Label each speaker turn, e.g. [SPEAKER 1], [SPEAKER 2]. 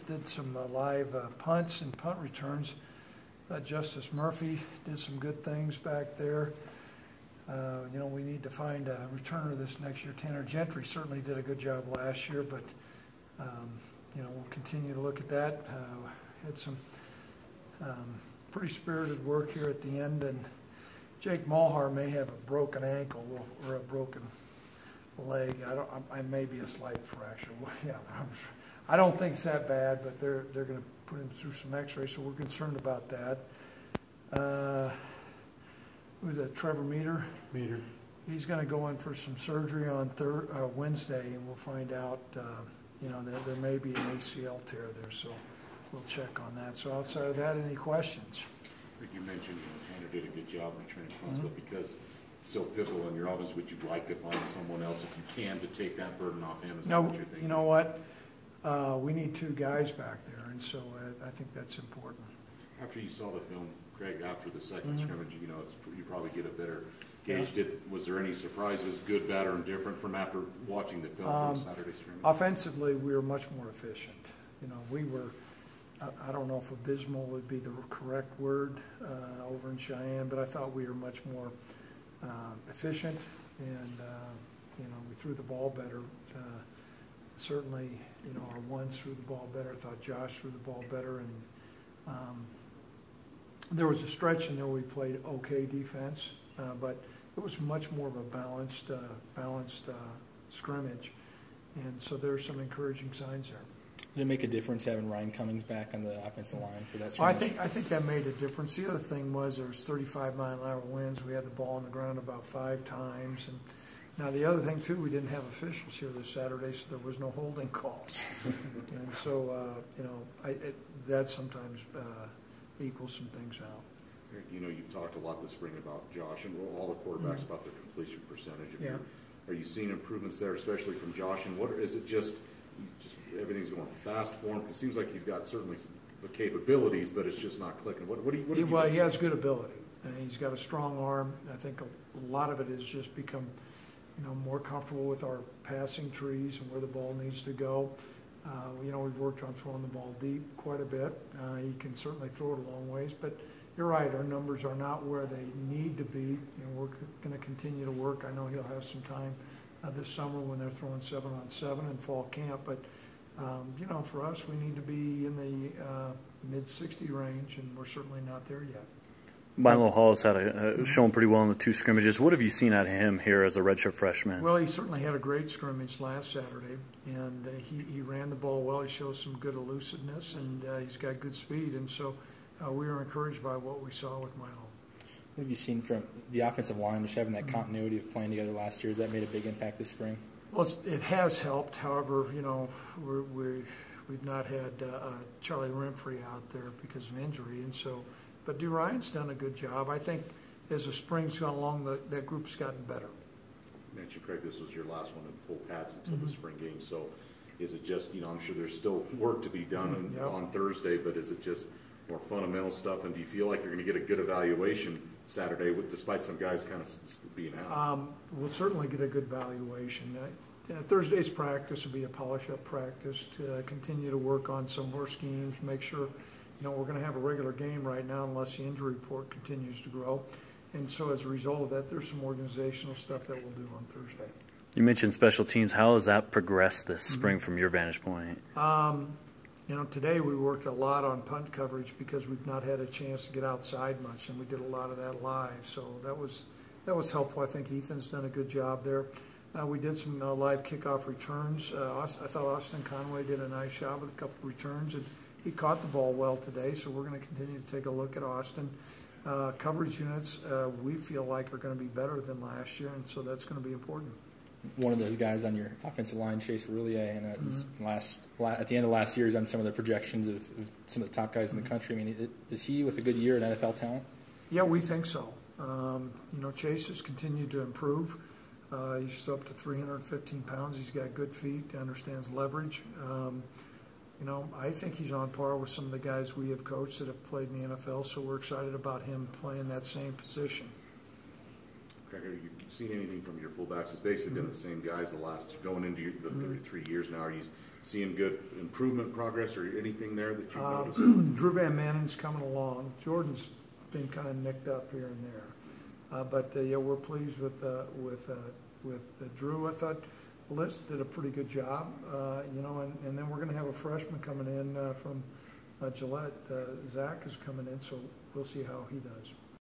[SPEAKER 1] did some live punts and punt returns. Justice Murphy did some good things back there. We need to find a returner this next year. Tanner Gentry certainly did a good job last year, but we'll continue to look at that. Had some pretty spirited work here at the end, and Jake Maulhardt may have a broken ankle or a broken leg. I may be a slight fracture. Yeah, I don't think it's that bad, but they're going to put him through some X-rays, so we're concerned about that. Who's that? Trevor Meter. He's going to go in for some surgery on Wednesday, and we'll find out. There may be an ACL tear there, so we'll check on that. So outside of that, any questions?
[SPEAKER 2] I think you mentioned Tanner did a good job returning punts, but because it's so pivotal in your offense, would you like to find someone else if you can to take that burden off him? Is that what you're thinking?
[SPEAKER 1] You know what? We need two guys back there, and so I think that's important.
[SPEAKER 2] After you saw the film, Craig, after the second scrimmage, you probably get a better gauge. Was there any surprises, good, bad, or indifferent, from after watching the film from Saturday scrimmage?
[SPEAKER 1] Offensively, we were much more efficient. We were, I don't know if abysmal would be the correct word over in Cheyenne, but I thought we were much more efficient, and we threw the ball better. Certainly, our ones threw the ball better. I thought Josh threw the ball better, and there was a stretch in there we played okay defense, but it was much more of a balanced scrimmage, and so there's some encouraging signs there.
[SPEAKER 3] Did it make a difference having Ryan Cummings back on the offensive line for that scrimmage?
[SPEAKER 1] I think that made a difference. The other thing was there was 35-mile-an-hour winds. We had the ball on the ground about 5 times, and now the other thing too, we didn't have officials here this Saturday, so there was no holding calls, and so that sometimes equals some things out.
[SPEAKER 2] You've talked a lot this spring about Josh and all the quarterbacks about their completion percentage. Are you seeing improvements there, especially from Josh? And what is it? Just everything's going fast for him? It seems like he's got certainly the capabilities, but it's just not clicking. Well,
[SPEAKER 1] he has good ability, and he's got a strong arm. I think a lot of it has just become, more comfortable with our passing trees and where the ball needs to go. We've worked on throwing the ball deep quite a bit. He can certainly throw it a long ways, but you're right, our numbers are not where they need to be, and we're going to continue to work. I know he'll have some time this summer when they're throwing 7-on-7 in fall camp, but for us, we need to be in the mid-60 range, and we're certainly not there yet.
[SPEAKER 4] Milo Hall's shown pretty well in the 2 scrimmages. What have you seen out of him here as a redshirt freshman?
[SPEAKER 1] Well, he certainly had a great scrimmage last Saturday, and he ran the ball well. He shows some good elusiveness, and he's got good speed, and so we were encouraged by what we saw with Milo.
[SPEAKER 3] What have you seen from the offensive line, just having that continuity of playing together last year? Has that made a big impact this spring?
[SPEAKER 1] Well, it has helped. However, we've not had Charlie Renfrey out there because of injury, and so. But Ryan's done a good job. I think as the spring's gone along, that group's gotten better.
[SPEAKER 2] You mentioned, Craig, this was your last one in full pads until the spring game. So is it just, I'm sure there's still work to be done on Thursday, but is it just more fundamental stuff? And do you feel like you're going to get a good evaluation Saturday, despite some guys kind of being out?
[SPEAKER 1] We'll certainly get a good evaluation. Thursday's practice will be a polish-up practice to continue to work on some more schemes, make sure we're going to have a regular game right now unless the injury report continues to grow. And so as a result of that, there's some organizational stuff that we'll do on Thursday.
[SPEAKER 4] You mentioned special teams. How has that progressed this spring from your vantage point?
[SPEAKER 1] Today we worked a lot on punt coverage because we've not had a chance to get outside much, and we did a lot of that live. So that was helpful. I think Ethan's done a good job there. We did some live kickoff returns. I thought Austin Conway did a nice job with a couple of returns, and he caught the ball well today, so we're going to continue to take a look at Austin. Coverage units we feel like are going to be better than last year, and so that's going to be important.
[SPEAKER 3] One of those guys on your offensive line, Chase Roullier, and at the end of last year, he's on some of the projections of some of the top guys in the country. I mean, is he with a good year at NFL talent?
[SPEAKER 1] Yeah, we think so. Chase has continued to improve. He's still up to 315 pounds. He's got good feet, understands leverage. I think he's on par with some of the guys we have coached that have played in the NFL, so we're excited about him playing that same position.
[SPEAKER 2] Craig, have you seen anything from your fullbacks? It's basically been the same guys the last, going into the 33 years now. Are you seeing good improvement, progress, or anything there that you've noticed?
[SPEAKER 1] Drew Van Manen's coming along. Jordan's been kind of nicked up here and there, but yeah, we're pleased with Drew. I thought Liz did a pretty good job, you know, and then we're going to have a freshman coming in from Gillette. Zach is coming in, so we'll see how he does.